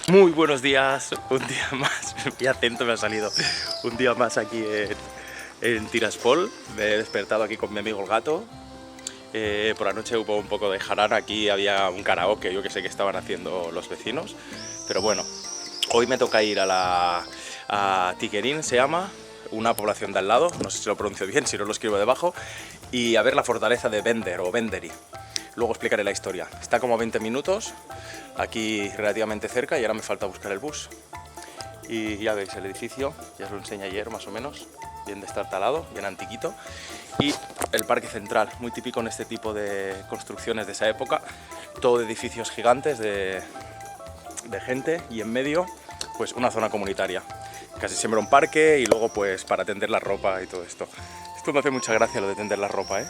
Muy buenos días, un día más, mi acento me ha salido, un día más aquí en Tiraspol. Me he despertado aquí con mi amigo el gato. Por la noche hubo un poco de jarana, aquí había un karaoke, yo que sé que estaban haciendo los vecinos. Pero bueno, hoy me toca ir a Tiguerín, se llama, una población de al lado, no sé si lo pronuncio bien, si no lo escribo debajo, y a ver la fortaleza de Bender o Benderi. Luego explicaré la historia. Está como a 20 minutos, aquí relativamente cerca, y ahora me falta buscar el bus. Y ya veis el edificio, ya os lo enseñé ayer más o menos, bien destartalado, bien antiquito. Y el parque central, muy típico en este tipo de construcciones de esa época, todo de edificios gigantes de gente, y en medio pues una zona comunitaria. Casi siempre un parque y luego pues para tender la ropa y todo esto. Esto me hace mucha gracia, lo de tender la ropa, ¿eh?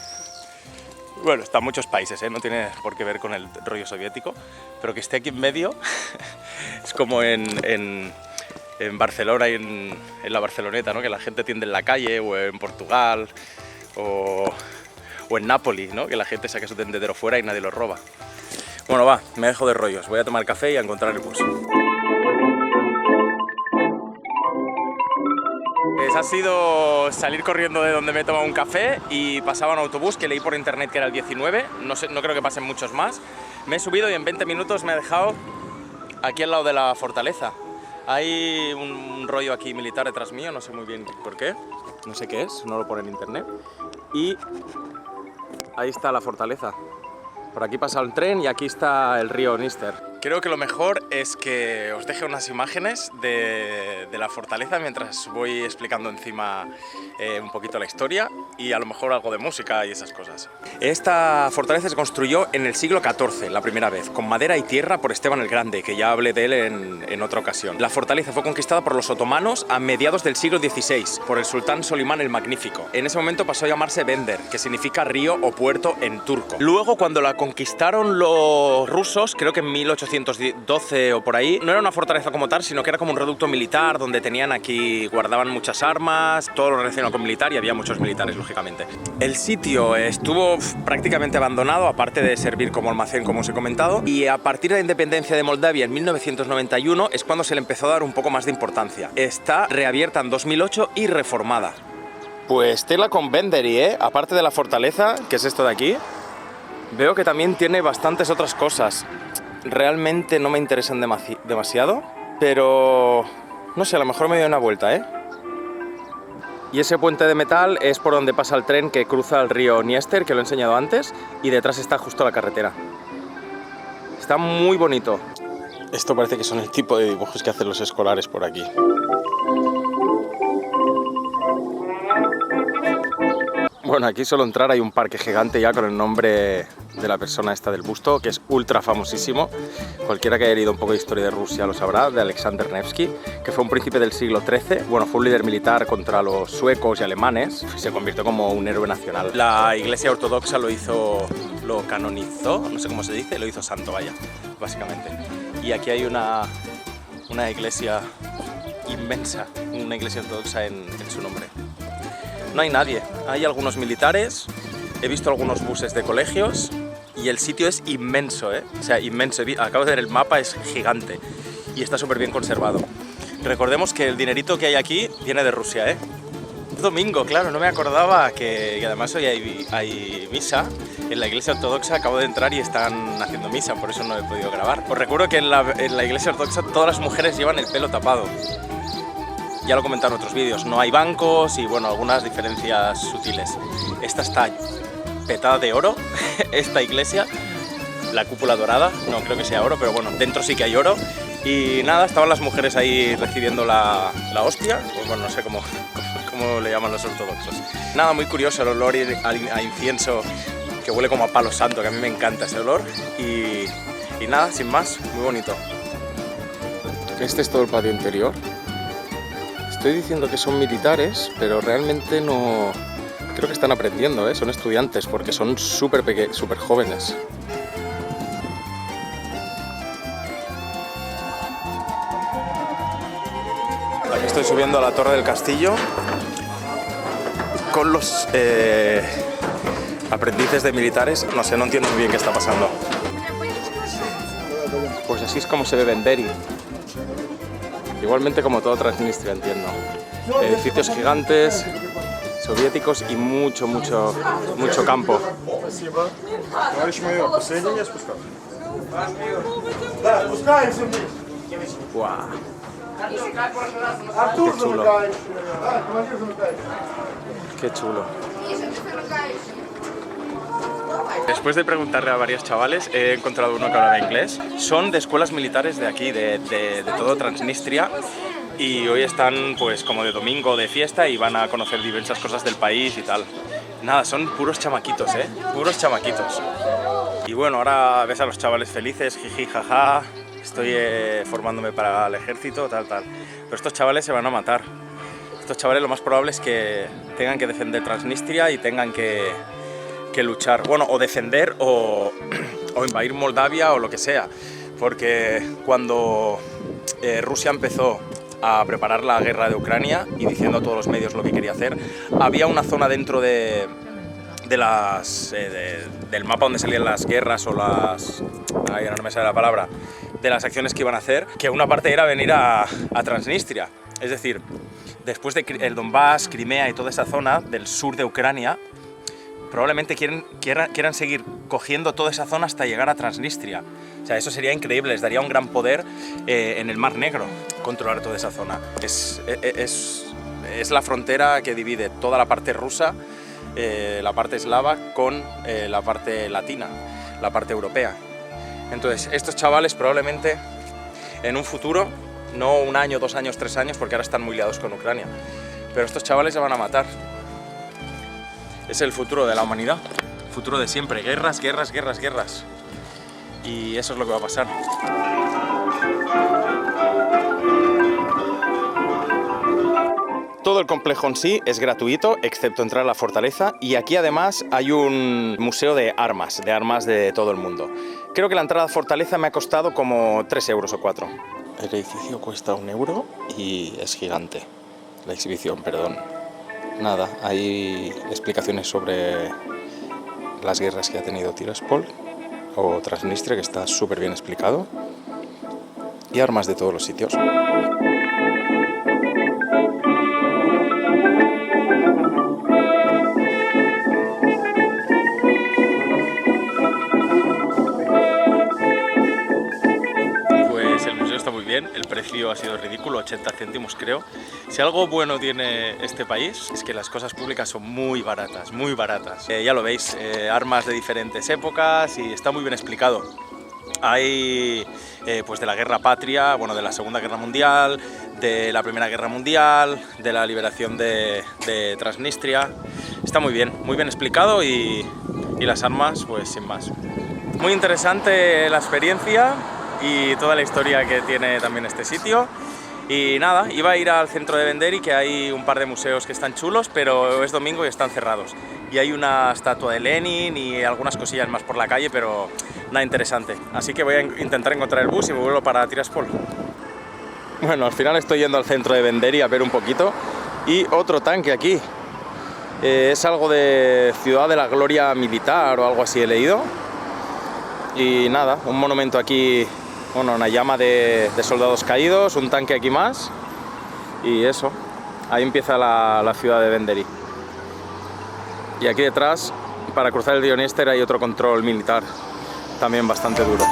Bueno, está en muchos países, no tiene por qué ver con el rollo soviético, pero que esté aquí en medio es como en Barcelona y en la Barceloneta, ¿no? Que la gente tiende en la calle, o en Portugal, o en Nápoli, ¿no? Que la gente saca su tendedero fuera y nadie lo roba. Bueno, va, me dejo de rollos, voy a tomar café y a encontrar el bus. Pues ha sido salir corriendo de donde me he tomado un café y pasaba un autobús que leí por internet que era el 19, no creo que pasen muchos más. Me he subido y en 20 minutos me ha dejado aquí al lado de la fortaleza. Hay un rollo aquí militar detrás mío, no sé muy bien por qué, no sé qué es, no lo pone en internet. Y ahí está la fortaleza. Por aquí pasa el tren y aquí está el río Níster. Creo que lo mejor es que os deje unas imágenes de la fortaleza mientras voy explicando encima un poquito la historia y a lo mejor algo de música y esas cosas. Esta fortaleza se construyó en el siglo XIV, la primera vez, con madera y tierra por Esteban el Grande, que ya hablé de él en otra ocasión. La fortaleza fue conquistada por los otomanos a mediados del siglo XVI, por el sultán Solimán el Magnífico. En ese momento pasó a llamarse Bender, que significa río o puerto en turco. Luego, cuando la conquistaron los rusos, creo que en 1812 o por ahí, no era una fortaleza como tal, sino que era como un reducto militar donde tenían aquí, guardaban muchas armas, todo lo relacionado con militar, y había muchos militares, lógicamente. El sitio estuvo prácticamente abandonado, aparte de servir como almacén, como os he comentado, y a partir de la independencia de Moldavia en 1991 es cuando se le empezó a dar un poco más de importancia. Está reabierta en 2008 y reformada. Pues tela con Benderi, aparte de la fortaleza, que es esto de aquí, veo que también tiene bastantes otras cosas. Realmente no me interesan demasiado, pero no sé, a lo mejor me doy una vuelta, Y ese puente de metal es por donde pasa el tren que cruza el río Níster, que lo he enseñado antes, y detrás está justo la carretera. Está muy bonito. Esto parece que son el tipo de dibujos que hacen los escolares por aquí. Bueno, aquí solo entrar hay un parque gigante ya con el nombre de la persona esta del busto, que es ultra famosísimo. Cualquiera que haya leído un poco de historia de Rusia lo sabrá, de Alexander Nevsky, que fue un príncipe del siglo XIII. Bueno, fue un líder militar contra los suecos y alemanes y se convirtió como un héroe nacional. La Iglesia Ortodoxa lo canonizó, no sé cómo se dice, lo hizo santo, vaya, básicamente. Y aquí hay una iglesia inmensa, una iglesia ortodoxa en su nombre. No hay nadie, hay algunos militares, he visto algunos buses de colegios y el sitio es inmenso, O sea, inmenso. Acabo de ver el mapa, es gigante y está súper bien conservado. Recordemos que el dinerito que hay aquí viene de Rusia, Es domingo, claro, no me acordaba y además hoy hay misa en la iglesia ortodoxa. Acabo de entrar y están haciendo misa, por eso no he podido grabar. Os recuerdo que en la iglesia ortodoxa todas las mujeres llevan el pelo tapado. Ya lo he comentado en otros vídeos, no hay bancos y bueno, algunas diferencias sutiles. Esta está petada de oro, esta iglesia, la cúpula dorada, no creo que sea oro, pero bueno, dentro sí que hay oro. Y nada, estaban las mujeres ahí recibiendo la hostia, pues bueno, no sé cómo le llaman los ortodoxos. Nada, muy curioso el olor a incienso, que huele como a palo santo, que a mí me encanta ese olor. Y nada, sin más, muy bonito. Este es todo el patio interior. Estoy diciendo que son militares, pero realmente no... Creo que están aprendiendo, Son estudiantes, porque son súper jóvenes. Aquí estoy subiendo a la torre del castillo con los aprendices de militares. No sé, no entiendo muy bien qué está pasando. Pues así es como se ve Benderi. Igualmente como todo Transnistria, entiendo. Edificios gigantes, soviéticos y mucho campo. Wow. Qué chulo. Qué chulo. Después de preguntarle a varios chavales, he encontrado uno que hablaba inglés. Son de escuelas militares de aquí, de todo Transnistria. Y hoy están pues como de domingo de fiesta y van a conocer diversas cosas del país y tal. Nada, son puros chamaquitos, puros chamaquitos. Y bueno, ahora ves a los chavales felices, jiji, jaja, estoy formándome para el ejército, tal. Pero estos chavales se van a matar. Estos chavales lo más probable es que tengan que defender Transnistria y tengan que luchar, bueno, o defender o invadir Moldavia o lo que sea. Porque cuando Rusia empezó a preparar la guerra de Ucrania y diciendo a todos los medios lo que quería hacer, había una zona dentro del mapa donde salían las guerras o las... Ay, no me sale la palabra, de las acciones que iban a hacer, que una parte era venir a Transnistria. Es decir, después de el Donbass, Crimea y toda esa zona del sur de Ucrania, probablemente quieran seguir cogiendo toda esa zona hasta llegar a Transnistria. O sea, eso sería increíble, les daría un gran poder en el Mar Negro, controlar toda esa zona. Es la frontera que divide toda la parte rusa, la parte eslava, con la parte latina, la parte europea. Entonces, estos chavales probablemente en un futuro, no 1 año, 2 años, 3 años, porque ahora están muy liados con Ucrania, pero estos chavales se van a matar. Es el futuro de la humanidad, el futuro de siempre, guerras. Y eso es lo que va a pasar. Todo el complejo en sí es gratuito, excepto entrar a la fortaleza, y aquí además hay un museo de armas de todo el mundo. Creo que la entrada a fortaleza me ha costado como 3 euros o 4. El edificio cuesta 1 euro y es gigante. La exhibición, perdón. Nada, hay explicaciones sobre las guerras que ha tenido Tiraspol o Transnistria, que está súper bien explicado, y armas de todos los sitios. El precio ha sido ridículo, 80 céntimos creo. Si algo bueno tiene este país es que las cosas públicas son muy baratas, muy baratas. Ya lo veis, armas de diferentes épocas y está muy bien explicado. Hay pues de la guerra patria, bueno, de la Segunda Guerra Mundial, de la Primera Guerra Mundial, de la liberación de Transnistria. Está muy bien explicado y las armas, pues sin más. Muy interesante la experiencia y toda la historia que tiene también este sitio. Y nada, iba a ir al centro de Venderi, que hay un par de museos que están chulos, pero es domingo y están cerrados. Y hay una estatua de Lenin y algunas cosillas más por la calle, pero nada interesante. Así que voy a intentar encontrar el bus y me vuelvo para Tiraspol. Bueno, al final estoy yendo al centro de Venderi a ver un poquito. Y otro tanque aquí. Es algo de Ciudad de la Gloria Militar o algo así he leído. Y nada, un monumento aquí. Bueno, una llama de soldados caídos, un tanque aquí más y eso, ahí empieza la ciudad de Venderi. Y aquí detrás, para cruzar el río Dniester, hay otro control militar, también bastante duro.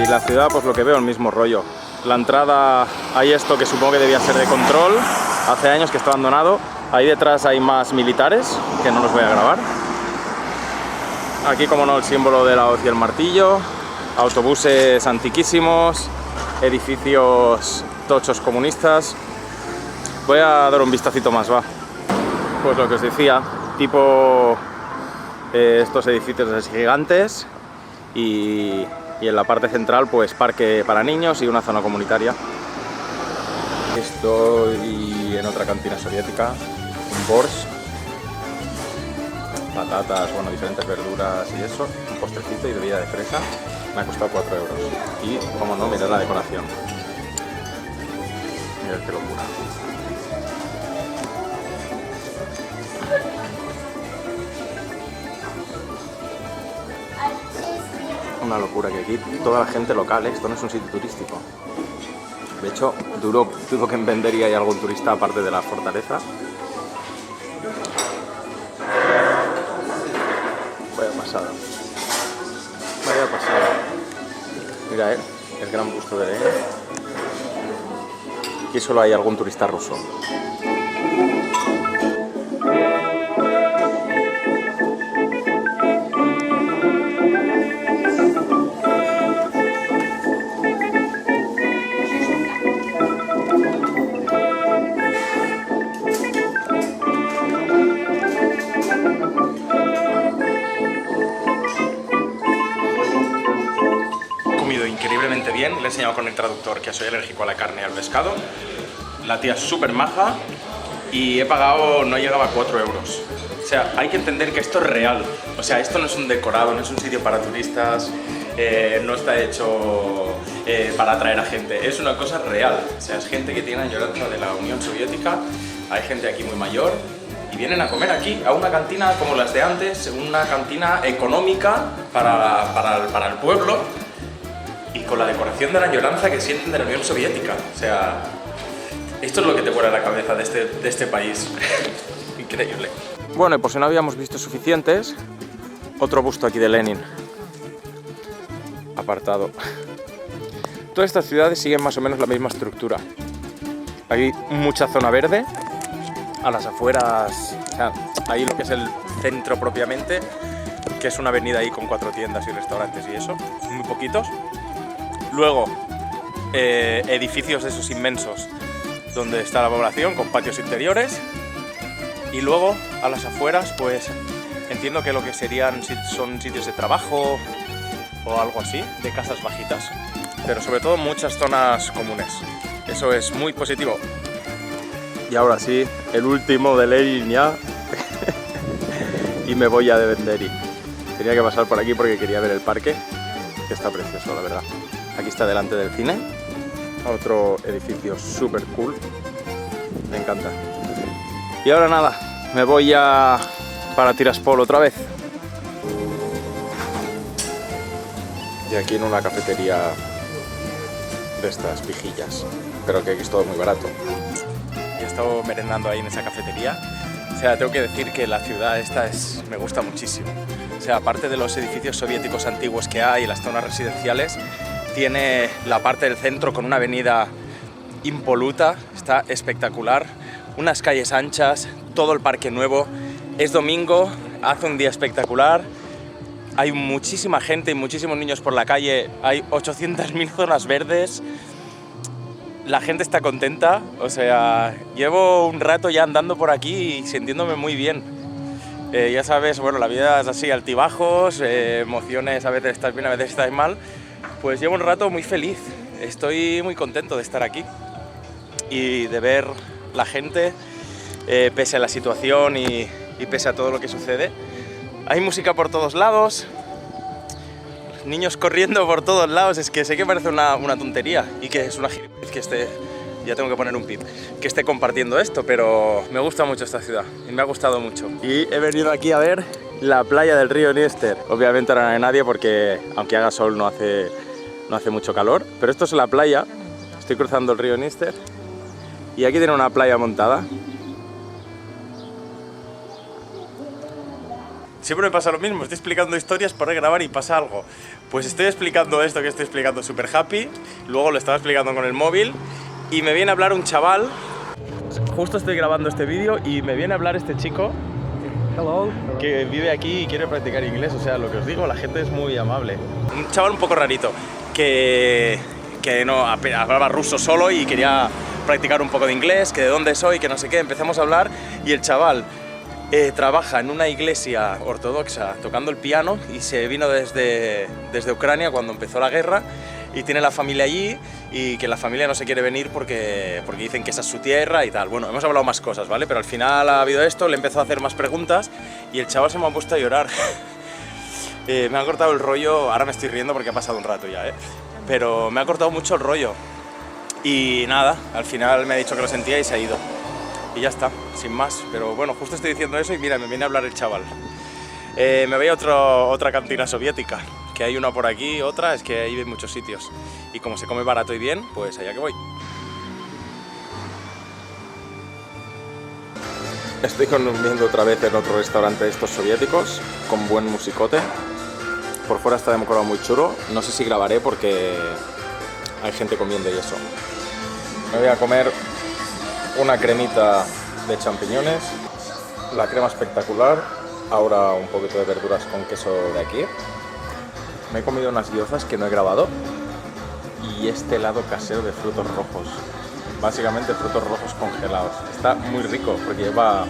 La ciudad, pues lo que veo, el mismo rollo. La entrada, hay esto que supongo que debía ser de control, hace años que está abandonado. Ahí detrás hay más militares, que no los voy a grabar. Aquí, como no, el símbolo de la hoz y el martillo, autobuses antiquísimos, edificios tochos comunistas. Voy a dar un vistacito más, va. Pues lo que os decía, tipo estos edificios gigantes y en la parte central pues parque para niños y una zona comunitaria. Estoy en otra cantina soviética, un Borscht, patatas, bueno, diferentes verduras y eso, un postrecito y bebida de fresa. Me ha costado 4 euros. Y, como no, mirad la decoración. Mirad qué locura. Una locura que aquí toda la gente local, esto no es un sitio turístico. De hecho, dudo que en Vendería hay algún turista aparte de la fortaleza. Vaya pasada. Vaya pasada. Mira, el gran busto de Lenin. Aquí solo hay algún turista ruso. Increíblemente bien, le he enseñado con el traductor que soy alérgico a la carne y al pescado. La tía es súper maja y he pagado, no llegaba a 4 euros. O sea, hay que entender que esto es real. O sea, esto no es un decorado, no es un sitio para turistas, no está hecho para atraer a gente. Es una cosa real. O sea, es gente que tiene añoranza de la Unión Soviética, hay gente aquí muy mayor y vienen a comer aquí, a una cantina como las de antes, una cantina económica para el pueblo, y con la decoración de la añoranza que sienten de la Unión Soviética. O sea, esto es lo que te vuela la cabeza de este país. Increíble. Bueno, y por si no habíamos visto suficientes, otro busto aquí de Lenin. Apartado. Todas estas ciudades siguen más o menos la misma estructura. Hay mucha zona verde, a las afueras, o sea, ahí lo que es el centro propiamente, que es una avenida ahí con 4 tiendas y restaurantes y eso, muy poquitos. Luego, edificios de esos inmensos, donde está la población, con patios interiores. Y luego, a las afueras, pues entiendo que lo que son sitios de trabajo o algo así, de casas bajitas. Pero sobre todo muchas zonas comunes. Eso es muy positivo. Y ahora sí, el último de Lenin ya. Y me voy a de Venderi. Tenía que pasar por aquí porque quería ver el parque, que está precioso, la verdad. Aquí está delante del cine, otro edificio súper cool, me encanta. Y ahora nada, me voy para Tiraspol otra vez. Y aquí en una cafetería de estas pijillas, pero que aquí es todo muy barato. He estado merendando ahí en esa cafetería. O sea, tengo que decir que la ciudad esta me gusta muchísimo. O sea, aparte de los edificios soviéticos antiguos que hay y las zonas residenciales, tiene la parte del centro con una avenida impoluta, está espectacular, unas calles anchas, todo el parque nuevo, es domingo, hace un día espectacular, hay muchísima gente y muchísimos niños por la calle, hay 800.000 zonas verdes, la gente está contenta, o sea, llevo un rato ya andando por aquí y sintiéndome muy bien. Ya sabes, bueno, la vida es así, altibajos, emociones, a veces estás bien, a veces estás mal. Pues llevo un rato muy feliz, estoy muy contento de estar aquí y de ver la gente, pese a la situación y pese a todo lo que sucede. Hay música por todos lados, niños corriendo por todos lados, es que sé que parece una tontería y que es una gilipollez que ya tengo que poner un pip, que esté compartiendo esto, pero me gusta mucho esta ciudad y me ha gustado mucho. Y he venido aquí a ver la playa del río Dniester. Obviamente ahora no hay nadie porque aunque haga sol no hace mucho calor, pero esto es la playa. Estoy cruzando el río Dniester y aquí tiene una playa montada. Siempre me pasa lo mismo, estoy explicando historias para grabar y pasa algo. Pues estoy explicando esto que estoy explicando super happy, luego lo estaba explicando con el móvil y me viene a hablar un chaval. Justo estoy grabando este vídeo y me viene a hablar este chico. Hello. Que vive aquí y quiere practicar inglés, o sea, lo que os digo, la gente es muy amable. Un chaval un poco rarito, que no hablaba ruso solo y quería practicar un poco de inglés, que de dónde soy, que no sé qué, empezamos a hablar y el chaval trabaja en una iglesia ortodoxa tocando el piano y se vino desde Ucrania cuando empezó la guerra y tiene la familia allí y que la familia no se quiere venir porque dicen que esa es su tierra y tal. Bueno, hemos hablado más cosas, ¿vale? Pero al final ha habido esto, le empezó a hacer más preguntas y el chaval se me ha puesto a llorar. Me ha cortado el rollo, ahora me estoy riendo porque ha pasado un rato ya, pero me ha cortado mucho el rollo. Y nada, al final me ha dicho que lo sentía y se ha ido. Y ya está, sin más. Pero bueno, justo estoy diciendo eso y mira, me viene a hablar el chaval. Me voy a otra cantina soviética, que hay una por aquí, otra, es que hay en muchos sitios. Y como se come barato y bien, pues allá que voy. Estoy comiendo otra vez en otro restaurante de estos soviéticos, con buen musicote. Por fuera está decorado muy chulo. No sé si grabaré porque hay gente comiendo y eso. Me voy a comer una cremita de champiñones, la crema espectacular, ahora un poquito de verduras con queso de aquí. Me he comido unas gyozas que no he grabado y este helado casero de frutos rojos. Básicamente frutos rojos congelados. Está muy rico porque lleva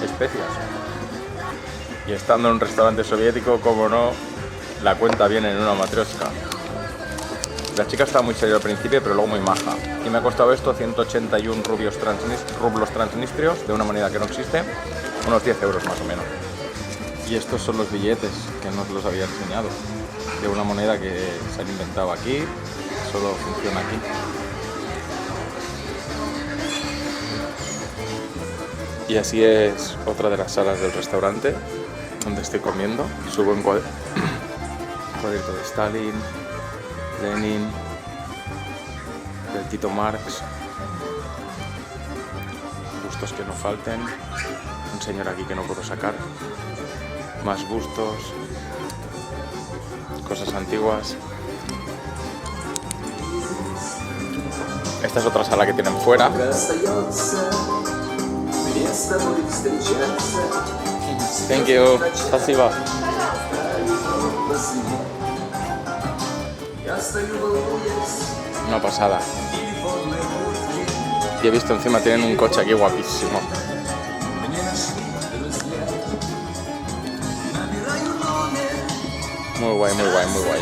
especias. Y estando en un restaurante soviético, como no, la cuenta viene en una matrioshka. La chica estaba muy seria al principio, pero luego muy maja. Y me ha costado esto 181 rublos transnistrios, de una moneda que no existe, unos 10 euros más o menos. Y estos son los billetes, que no os los había enseñado, de una moneda que se han inventado aquí, solo funciona aquí. Y así es otra de las salas del restaurante donde estoy comiendo. Subo en cuadrito de Stalin, Lenin, del Tito Marx, bustos que no falten, un señor aquí que no puedo sacar, más bustos, cosas antiguas. Esta es otra sala que tienen fuera. Thank you. Спасибо. Una pasada. Y he visto encima tienen un coche aquí guapísimo. Muy guay, muy guay, muy guay.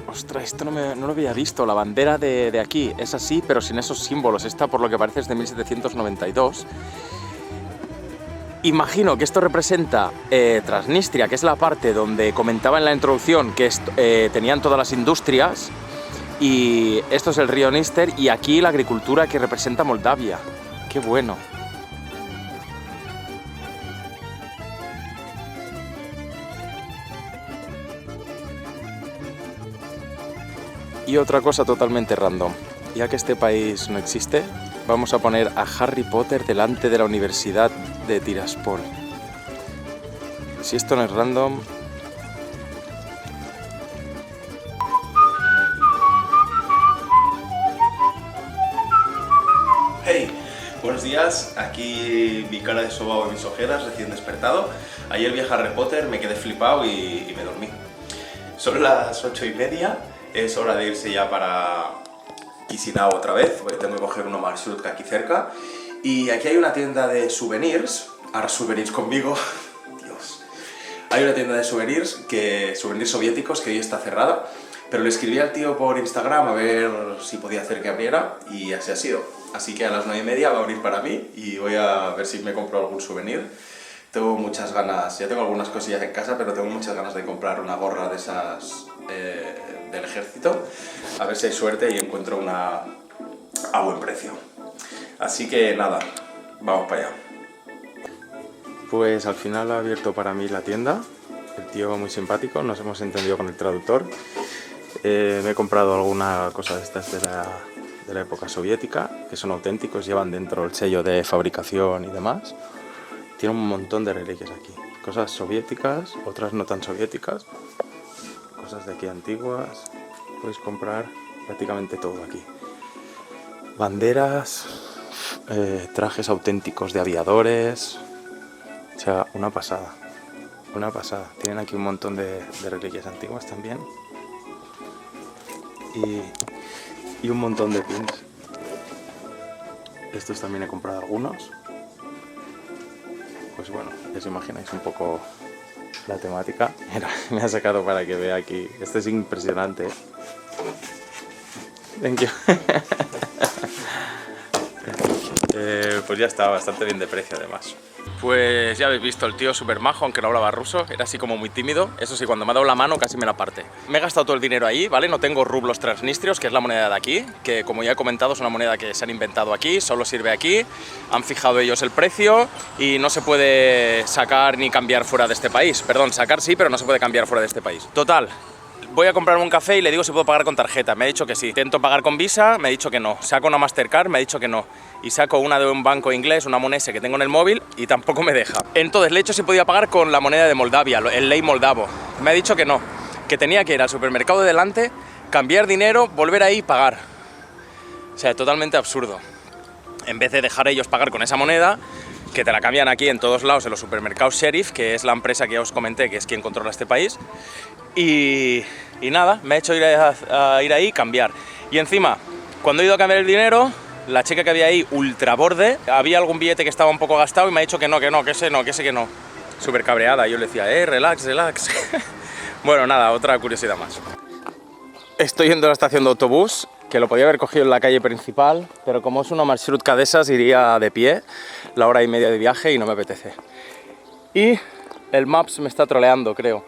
Ostras, esto no lo había visto. La bandera de aquí es así, pero sin esos símbolos. Esta, por lo que parece, es de 1792. Imagino que esto representa Transnistria, que es la parte donde comentaba en la introducción que tenían todas las industrias. Y esto es el río Dniester y aquí la agricultura que representa Moldavia. ¡Qué bueno! Y otra cosa totalmente random, ya que este país no existe, vamos a poner a Harry Potter delante de la Universidad de Tiraspol. Si esto no es random... Hey, buenos días, aquí mi cara de sobao y mis ojeras recién despertado. Ayer vi a Harry Potter, me quedé flipado y me dormí. Son las 8:30. Es hora de irse ya para Chisinau otra vez, porque tengo que coger una marshrutka aquí cerca. Y aquí hay una tienda de souvenirs, ahora souvenirs conmigo, Dios. Hay una tienda de souvenirs soviéticos que hoy está cerrada, pero le escribí al tío por Instagram a ver si podía hacer que abriera y así ha sido. Así que a las 9:30 va a abrir para mí y voy a ver si me compro algún souvenir. Tengo muchas ganas, ya tengo algunas cosillas en casa, pero tengo muchas ganas de comprar una gorra de esas del ejército, a ver si hay suerte y encuentro una a buen precio. Así que nada, vamos para allá. Pues al final ha abierto para mí la tienda, el tío muy simpático, nos hemos entendido con el traductor. Me he comprado alguna cosa de estas de la época soviética, que son auténticos, llevan dentro el sello de fabricación y demás. Tiene un montón de reliquias aquí, cosas soviéticas, otras no tan soviéticas, cosas de aquí antiguas. Podéis comprar prácticamente todo aquí. Banderas, trajes auténticos de aviadores. O sea, una pasada. Una pasada. Tienen aquí un montón de reliquias antiguas también. Y un montón de pins. Estos también he comprado algunos. Pues bueno, ya os imagináis un poco la temática. Mira, me ha sacado para que vea aquí. Este es impresionante. Thank you. Pues ya está, bastante bien de precio además. Pues ya habéis visto, el tío súper majo, aunque no hablaba ruso, era así como muy tímido. Eso sí, cuando me ha dado la mano casi me la parte. Me he gastado todo el dinero ahí, ¿vale? No tengo rublos transnistrios, que es la moneda de aquí, que como ya he comentado es una moneda que se han inventado aquí, solo sirve aquí. Han fijado ellos el precio y no se puede sacar ni cambiar fuera de este país. Perdón, sacar sí, pero no se puede cambiar fuera de este país. Total. Voy a comprarme un café y le digo si puedo pagar con tarjeta. Me ha dicho que sí. Intento pagar con Visa, me ha dicho que no. Saco una Mastercard, me ha dicho que no. Y saco una de un banco inglés, una Monese que tengo en el móvil y tampoco me deja. Entonces le he dicho si podía pagar con la moneda de Moldavia, el lei moldavo. Me ha dicho que no, que tenía que ir al supermercado de delante, cambiar dinero, volver ahí y pagar. O sea, totalmente absurdo. En vez de dejar ellos pagar con esa moneda, que te la cambian aquí en todos lados, en los supermercados Sheriff, que es la empresa que ya os comenté, que es quien controla este país. Y nada, me ha hecho ir a ir ahí y cambiar. Y encima, cuando he ido a cambiar el dinero, la chica que había ahí, ultra borde, había algún billete que estaba un poco gastado y me ha dicho que no, que ese que no. Súper cabreada. Yo le decía, relax, relax. Bueno, nada, otra curiosidad más. Estoy yendo a la estación de autobús, que lo podía haber cogido en la calle principal, pero como es una marshrutka de esas, iría de pie, la hora y media de viaje y no me apetece. Y el Maps me está troleando, creo.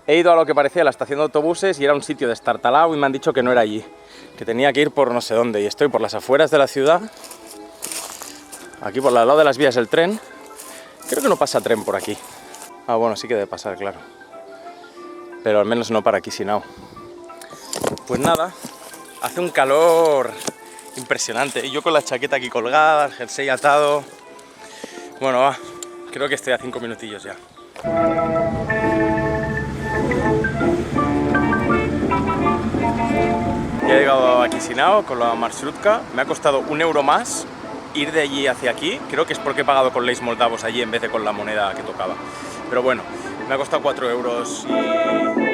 He ido a lo que parecía la estación de autobuses y era un sitio destartalado y me han dicho que no era allí, que tenía que ir por no sé dónde, y estoy por las afueras de la ciudad, aquí por al lado de las vías del tren. Creo que no pasa tren por aquí. Ah, bueno, sí que debe pasar, claro. Pero al menos no para aquí, Chisinau. Pues nada, hace un calor impresionante. Y yo con la chaqueta aquí colgada, el jersey atado. Bueno, va, creo que estoy a 5 minutillos ya. Ya he llegado a Chisinau con la marshrutka. Me ha costado 1 euro más ir de allí hacia aquí. Creo que es porque he pagado con leis moldavos allí en vez de con la moneda que tocaba. Pero bueno, me ha costado 4 euros y